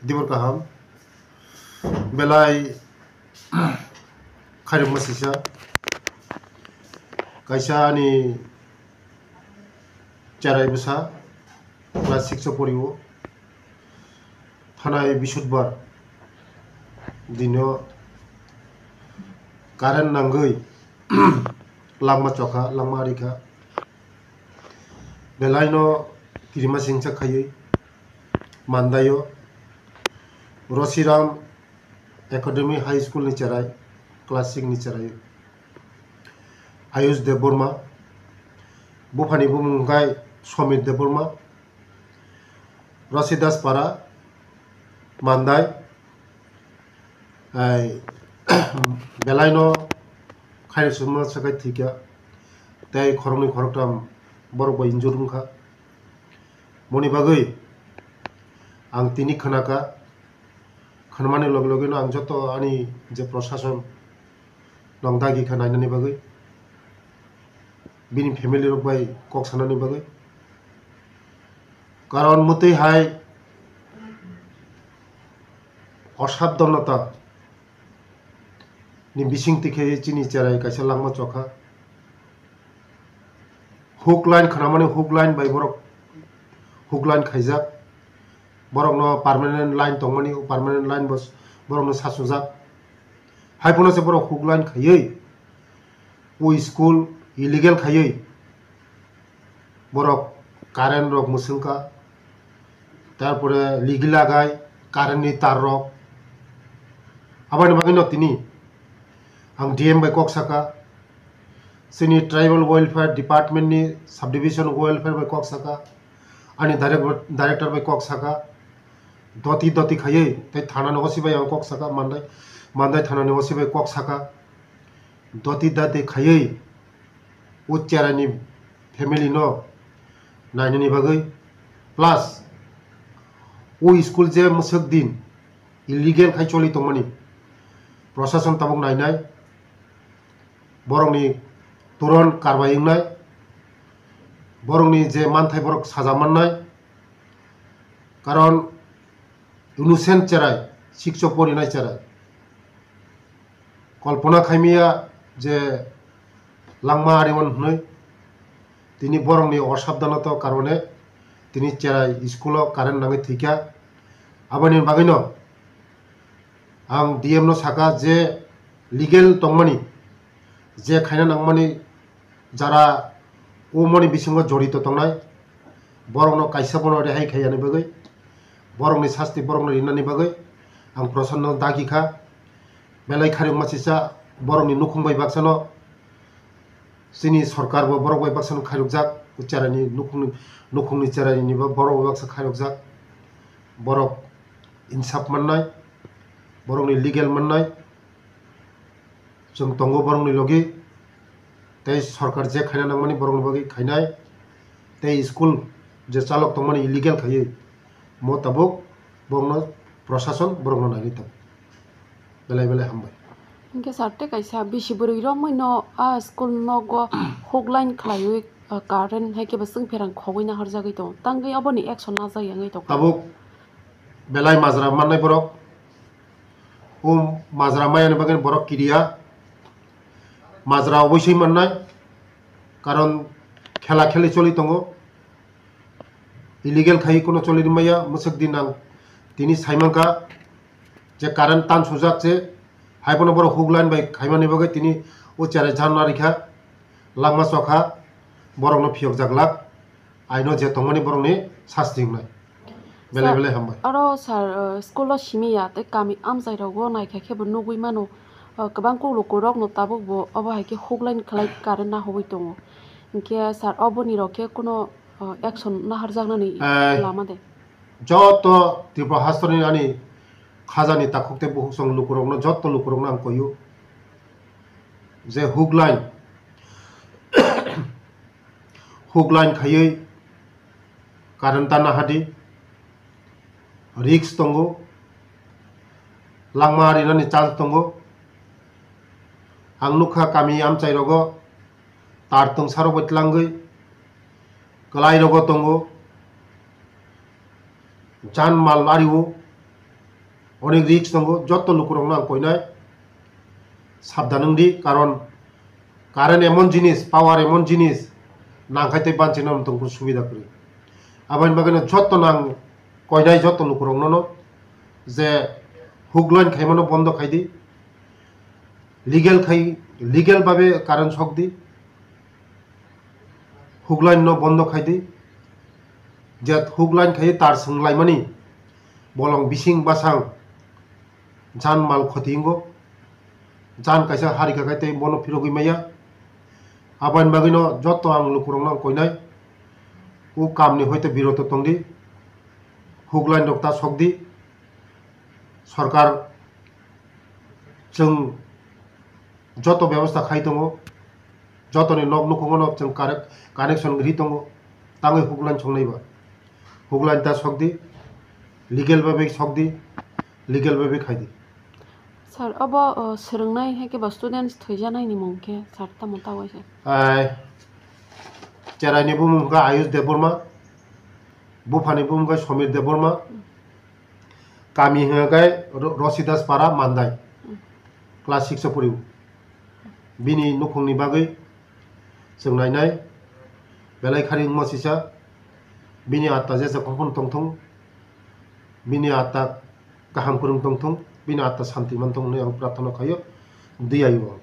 Dibur kaham belai kharim masisa kaisa ni charai busa class 6 poriwo thanai bisudbar dino karen nangoi langma chokha langma rikha belai no kirima singcha khayoi mandayo Rosiram Academy High School ni charai class 6 ni charai Ayush Deborma Bufani Bumungai Somit Deborma Rasidas Para Mandai ai Belaino Khair Summa Sakai Thika Tai Khoroni Khoroktam Borok Injurumkha Moni Bagui Ang Tini Khanaka Khanmani Logno ang joto ani je prosason nongdagi kha nainani bagui bini family rok bai kok sanani bagui karon mutei hai osabdonata ni bising tikhe chini charai kaisa langma chokha hook line khanamani hook line bai borok hook line khaijak borok no permanent line tongmani permanent line bos borok no sasujak haipono se borok hook line khayei o school illegal khayei borok current rok musungka tarpore ligi lagai current ni tar rok abani bagino tini ang DM bai kok saka sini tribal welfare department ni subdivision welfare bai kok saka ani director bai kok saka doti khayei tai thana no sibai ang kok saka mandai thana no sibai kok saka doti khayei ucharani family no nainani bagai plus o school je musak din illegal khai choli tongmani proshashan tabuk nainai borongni turon karbai ingnai borongni je manthai borok saja mannai karon innocent charai sikso porinai charai kolpona khaimia je langma ariwan hnoi tini borongni osabdanato karone tini charai school current nangai thika abani bagino ang DM no saka je legal tongmani je khaina nangmani jara omoni bisingo jorito tongnai borongno kaisa bono rehai khayani bagai borongni sasti borongno rinani bagai ang prosanno dagi kha belai khari masisa borongni nukhungbai baksano sini sarkar bo borok bai baksano khairukjak ucharani nukhungni charani ni borok baksa khairukjak borok insaf mannai borongni legal mannai jong tongo borongni logi tei sarkar je khaina nangmani borongni bagi khainai tei school je chalok tongmani illegal khayei mo tabuk borongno proshashan borongno nai tab belai hambai Inke sarte kaisa bisi buri romoi no a school no go hogline khlaiui current hai ke basung pherang khogoi na harjagai to tangai aboni action na jai angai to tabuk belai majra mannai borok majra mayani bagen borok kiria majra oboisoi mannai karon khela kheli choli tongo illegal khai kono choli maya musak dinang tini saimangka je current tan sujak je haipono borok hugline bai khaimani bagai tini o chare janna rikha langma chokha borokno phiyok jaklak aino je tongmani borokni sasti ngnai belai hambai aro sir school lo simiya te kami amjai rogo nai kha khebo nugui mano kabang ko lokorok no tabuk bo aba hai ke hugline khlai current na hoboi tongo inke sir oboni roke kono action na harjakna ni lama de joto tipo hastori ani khajani takokte buhusong lukurokno jotto lukurokno ang koyu je hugline khayei current tana hadi risk tongo langma rinani chance tongo ang nukha kami amchai rogo tar tong saro baitlangai kelai rogo tongo jan mal ariwo অনেক রিক্স tongo joto lukurong nang koinai সাবধানংদি কারণ current এমন জিনিস পাওয়ার এমন জিনিস নাংখাইতে বানছে নাম তংকু সুবিধা করি আবাইন বাগানে যত নাং কয়নাই যত লুকুরং ননো যে হুগলাইন খাইমানো বন্ধ খাইদি লিগেল ভাবে কারেন্ট শক দি হুগলাইন ন বন্ধ খাইদি যে হুগলাইন খাই তার সোংলাইমানি বলং বিসিং বাসাং জান মাল ক্ষতিঙ্গো জান কাইসা হারিকা খাইতে বন ফিরগই মাইয়া আবাইন বাগিনো যত আং লুকুরং নাং কইনাই ও কামনি হইতে বিরত তংদি হুগলাইন রক্তা সকদি সরকার जों যত ব্যবস্থা খাই দङ যতনি নক নুখঙ্গনো जों কানেকশন গরি দङ তাङै হুগলাইন संनायबा হুগলাইন তা সকদি লিগেল ভাবে সকদি লিগেল ভাবে খাইদি স্যার अब सोलोंनाय हेकेबा स्टुडेन्टस थैजानायनि मुंखे सार तामो तावाइसे চেরাইনি বুমুঙ্গা আয়ুষ দেববর্মা বুফানি বুমুঙ্গা সমীর দেববর্মা কামি হগাই রশিদাস পারা মান্দাই ক্লাস 6 পড়িও বিনি নুখংনি বাগै जों नायनाय बेलाय खारि मसिसा बिनि आत्ता जेसा खंखन तंथं बिनि आत्ता गाहाम फोरों तंथं बिनि आत्ता शान्ति मोनथों होननानै आं प्रार्थना खायो दैयायो